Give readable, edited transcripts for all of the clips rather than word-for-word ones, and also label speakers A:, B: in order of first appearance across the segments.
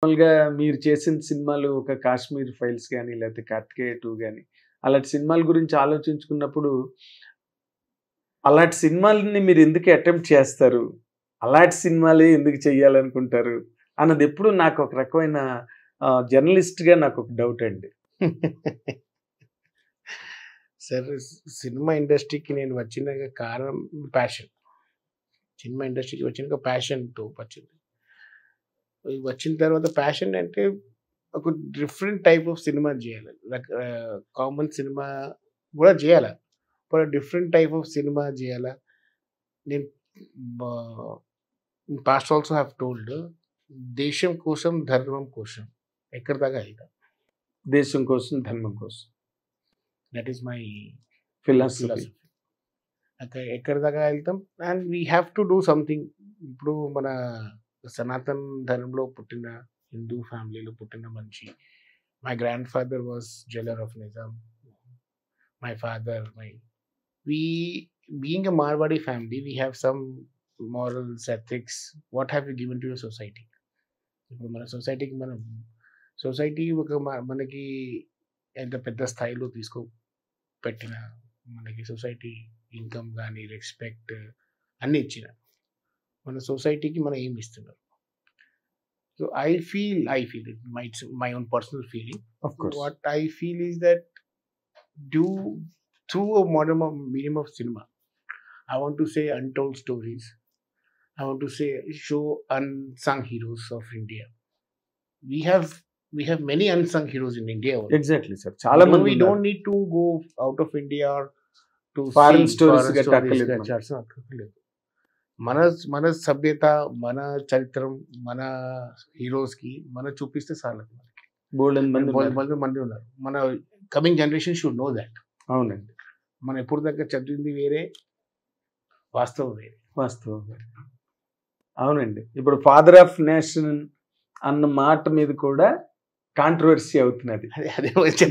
A: మామూలుగా మీరు చేసిన సినిమాలు ఒక 'కాశ్మీర్ ఫైల్స్' గాని, లేకపోతే 'కార్తికేయ 2' గాని, అలాంటి సినిమాల గురించి ఆలోచించుకున్నప్పుడు, అలాంటి సినిమాలని మీరెందుకు అటెంప్ట్ చేస్తారు? అలాంటి సినిమాలే ఎందుకు చేయాలనుకుంటారు? అన్నదెప్పుడు నాకు ఒక రకమైన జర్నలిస్ట్‌గా నాకొక డౌట్ అండి.
B: సరే, సినిమా ఇండస్ట్రీకి నేను వచ్చిన కారణం ప్యాషన్. సినిమా ఇండస్ట్రీకి వచ్చినాక ప్యాషన్‌తో వచ్చింది. వచ్చిన తర్వాత ప్యాషన్ అంటే ఒక డిఫరెంట్ టైప్ ఆఫ్ సినిమా చేయాలి. కామన్ సినిమా కూడా చేయాలా, but different type of cinema చేయాలా. నేను పాస్ట్ ఆల్సో హ్యావ్ టోల్డ్, దేశం కోసం ధర్మం కోసం ఎక్కడి దాకా వెళ్తాం.
A: దేశం కోసం, ధర్మం కోసం.
B: That is my
A: philosophy.
B: అక్కడ ఎక్కడి దాకా వెళ్తాం and we have to do something. ఇప్పుడు మన సనాతన్ ధర్మంలో పుట్టిన హిందూ ఫ్యామిలీలో పుట్టిన మనిషి. My grand father was jeweller of Nizam. My father we being a Marwadi family, we have some morals, ethics. What have you given to your society? ఇప్పుడు మన సొసైటీకి సొసైటీ ఒక మనకి ఎంత పెద్ద స్థాయిలో పెట్టిన మనకి సొసైటీ ఇన్కమ్ కానీ, రెస్పెక్ట్ అన్నీ ఇచ్చిన మన సొసైటీకి మనం ఏమి ఇస్తున్నారు? So I feel it my own personal feeling. What I feel is that through a medium of cinema, I want to say untold stories. I want to show unsung heroes of India. We have many unsung heroes in India also.
A: Exactly, sir. Chala mandi
B: we don't need to go out of India or to
A: foreign stories get tackle.
B: మన సభ్యత, మన చరిత్రం, మన heroes కి మన చూపిస్తే చాలు.
A: బోల్డెన్
B: మంది ఉన్నారు. మన coming generation should know that.
A: అవునండి.
B: మనం ఎప్పుడు దగ్గర చదివింది వేరే, వాస్తవం వేరే.
A: అవునండి. ఇప్పుడు ఫాదర్ ఆఫ్ నేషన్ అన్న మాట మీద కూడా కాంట్రవర్సీ అవుతున్నది.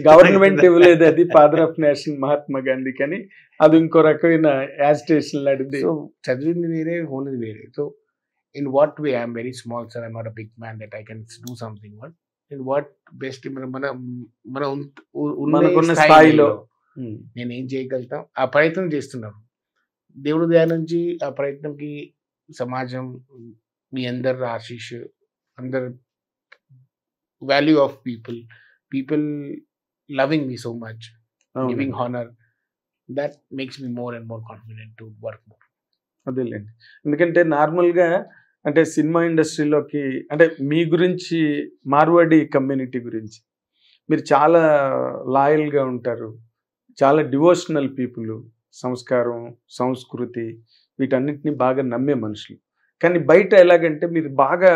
A: గవర్నమెంట్ ఇవ్వలేదు అది father of nation Mahatma Gandhi, కానీ అది ఇంకో రకమైన యాజిటేషన్ లాంటిది.
B: సో చదివింది వేరే, ఉన్నది వేరే. So in what way I'm very small sir, I'm not a big man that I can do something. But in what best మనకున్న స్థాయిలో నేను ఏం చేయగలుగుతాం ఆ ప్రయత్నం చేస్తున్నాను. దేవుడి దయ నుంచి ఆ ప్రయత్నంకి సమాజం, మీ అందరు ఆశీష్, అందరు value of people loving me so much, giving honour, that makes me more and more confident to work more.
A: అదేలేండి. ఎందుకంటే నార్మల్గా అంటే సినిమా ఇండస్ట్రీలోకి అంటే మీ గురించి, మార్వాడి కమ్యూనిటీ గురించి మీరు చాలా లాయల్గా ఉంటారు, చాలా డివోషనల్ పీపుల్, సంస్కారం, సంస్కృతి వీటన్నిటిని బాగా నమ్మే మనుషులు. కానీ బయట ఎలాగంటే మీరు బాగా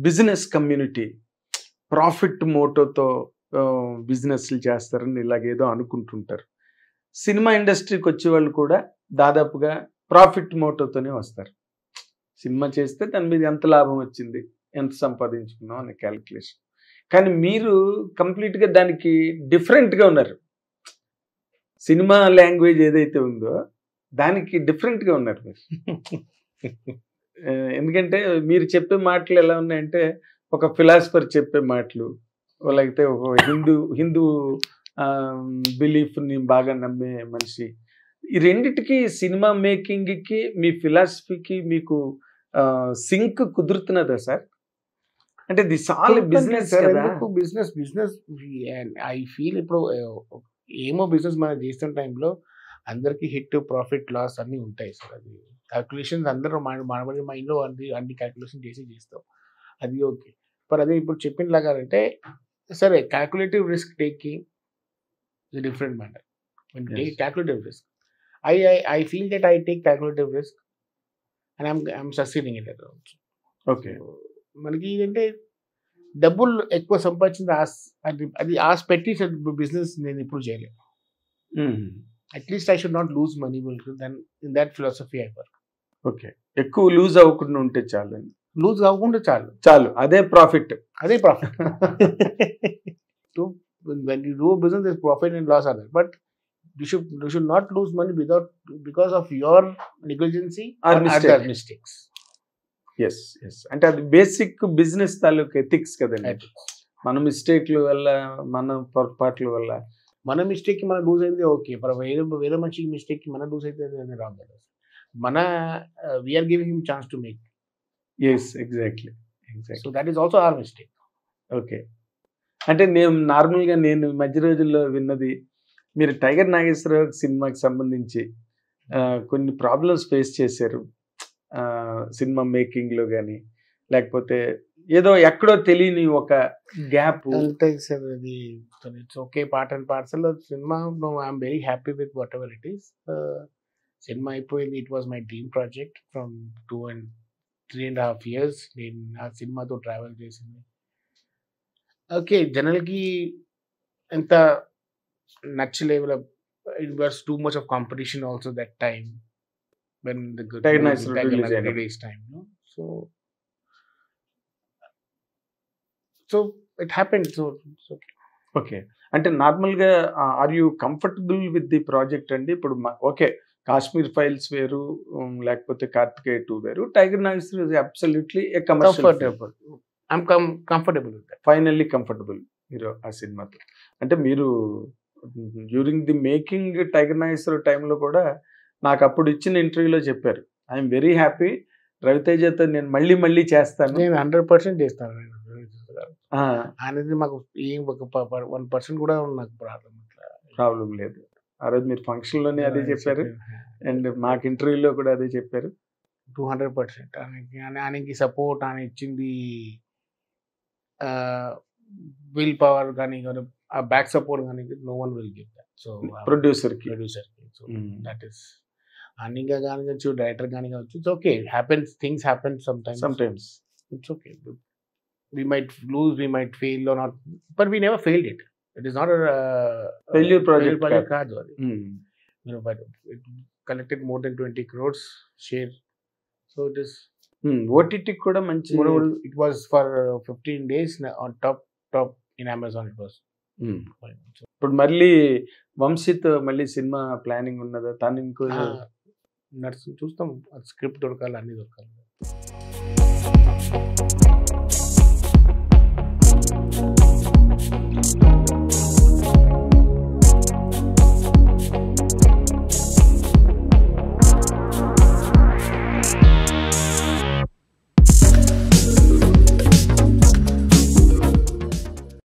A: బిజినెస్ కమ్యూనిటీ, ప్రాఫిట్ మోటోతో బిజినెస్లు చేస్తారని ఇలాగేదో అనుకుంటుంటారు. సినిమా ఇండస్ట్రీకి వచ్చే వాళ్ళు కూడా దాదాపుగా ప్రాఫిట్ మోటోతోనే వస్తారు. సినిమా చేస్తే దాని మీద ఎంత లాభం వచ్చింది, ఎంత సంపాదించుకున్నాం అనే క్యాలిక్యులేషన్. కానీ మీరు కంప్లీట్గా దానికి డిఫరెంట్గా ఉన్నారు. సినిమా లాంగ్వేజ్ ఏదైతే ఉందో దానికి డిఫరెంట్గా ఉన్నారు మీరు. ఎందుకంటే మీరు చెప్పే మాటలు ఎలా ఉన్నాయంటే ఒక ఫిలాసఫర్ చెప్పే మాటలు, లేకపోతే ఒక హిందూ బిలీఫ్ని బాగా నమ్మే మనిషి. ఈ రెండిటికి, సినిమా మేకింగ్కి మీ ఫిలాసఫీకి మీకు సింక్ కుదురుతున్నదా సార్? అంటే దిస్ ఆల్ బిజినెస్ కదా.
B: బిజినెస్ ఐ ఫీల్ ఇప్పుడు ఏమో బిజినెస్ మనం చేస్తున్న టైంలో అందరికీ హిట్, ప్రాఫిట్, లాస్ అన్నీ ఉంటాయి సార్. అది క్యాల్కులేషన్స్ అందరూ మనబడి మైండ్లో అన్ని క్యాల్కులేషన్ చేస్తాం, అది ఓకే. మరి అదే ఇప్పుడు చెప్పినలాగా అంటే సరే, calculative risk taking is different matter. Calculative risk I feel that I take calculative risk and I'm succeeding in it also.
A: Okay.
B: మనకి ఏంటంటే డబ్బులు ఎక్కువ సంపాదించింది అది ఆశ పెట్టి బిజినెస్ నేను ఇప్పుడు చేయలేదు. At least I should not lose money then in that philosophy I work.
A: Okay, ఎక్కువ లూజ్ అవ్వకుండా ఉంటే చాలు.
B: లూజ్ అవ్వకుండా
A: చాలు, అదే profit.
B: When you do a business, there's profit and loss are there, but you should not lose money because of your negligence or other mistakes.
A: Yes yes అంటే అది basic business తాలూకు ethics కదండి. మన మిస్టేక్ల వల్ల, మన పొరపాట్ల వల్ల,
B: మన మిస్టేక్ కి మనం లూజ్ అయితే ఓకే, వేరే మనిషికి మిస్టేక్ కి మనం లూజ్ అయితే రాంగ్ కదా. మన we're giving him chance to make.
A: Yes exactly.
B: So that is also our mistake.
A: Okay. అంటే నేను నార్మల్గా నేను మధ్య రోజుల్లో విన్నది, మీరు టైగర్ నాగేశ్వరరావు సినిమాకి సంబంధించి కొన్ని ప్రాబ్లమ్స్ ఫేస్ చేశారు సినిమా మేకింగ్లో కానీ, లేకపోతే ఏదో ఎక్కడో తెలియని ఒక గ్యాప్.
B: అంటే సార్ అది it's okay, part and parcel cinema. No, I'm very happy with whatever it is. Cinema అయిపోయింది. It was my dream project from 3.5 years నేను ఆ సినిమాతో ట్రావెల్ చేసింది. ఓకే, జనరల్కి ఎంత నచ్చలేవు. It was too much of competition also that time when the
A: Tiger Nagarjuna
B: release time, no? So it happened. So
A: okay. అంటే నార్మల్గా are you comfortable with the project అండి? ఇప్పుడు ఓకే, కాశ్మీర్ ఫైల్స్ వేరు, లేకపోతే కార్తికేయ 2 వేరు, tiger Nageswara is absolutely a commercial.
B: I'm comfortable with that.
A: Finally comfortable మీరు ఆ సినిమాతో. అంటే మీరు during the making tiger Nageswara టైంలో కూడా నాకు అప్పుడు ఇచ్చిన ఇంటర్వ్యూలో చెప్పారు, ఐఎమ్ వెరీ హ్యాపీ, రవితేజతో నేను మళ్ళీ చేస్తాను.
B: నేను 100% చేస్తాను అనేది. మాకు ఏం 1% కూడా నాకు
A: ప్రాబ్లం లేదు. ఆ రోజు మీరు ఫంక్షన్లోనే అదే చెప్పారు, అండ్ మాకు ఇంటర్వ్యూలో కూడా అదే చెప్పారు.
B: 200% ఆయనకి సపోర్ట్, ఆయన ఇచ్చింది విల్ పవర్ కానీ, ఆ బ్యాక్ సపోర్ట్ కానీ no one will give that. So
A: ప్రొడ్యూసర్కి
B: సో దట్ ఈస్ అన్నిగా కానీ కావచ్చు, డైరెక్టర్ కానీ కావచ్చు. It's okay, happens, things happen sometimes. It's okay, we might lose, we might fail or not, but we never failed it. It is not a
A: failure project
B: card. You know, but it collected more than 20 crores share. So it is
A: OTT kuda manchi.
B: It was for 15 days on top in Amazon. It was.
A: ఇప్పుడు మళ్ళీ వంశీతో మళ్ళీ cinema planning ఉన్నదా? తను ఇంకో
B: చూస్తాం, script దొరకాలి, అన్ని దొరకాలి.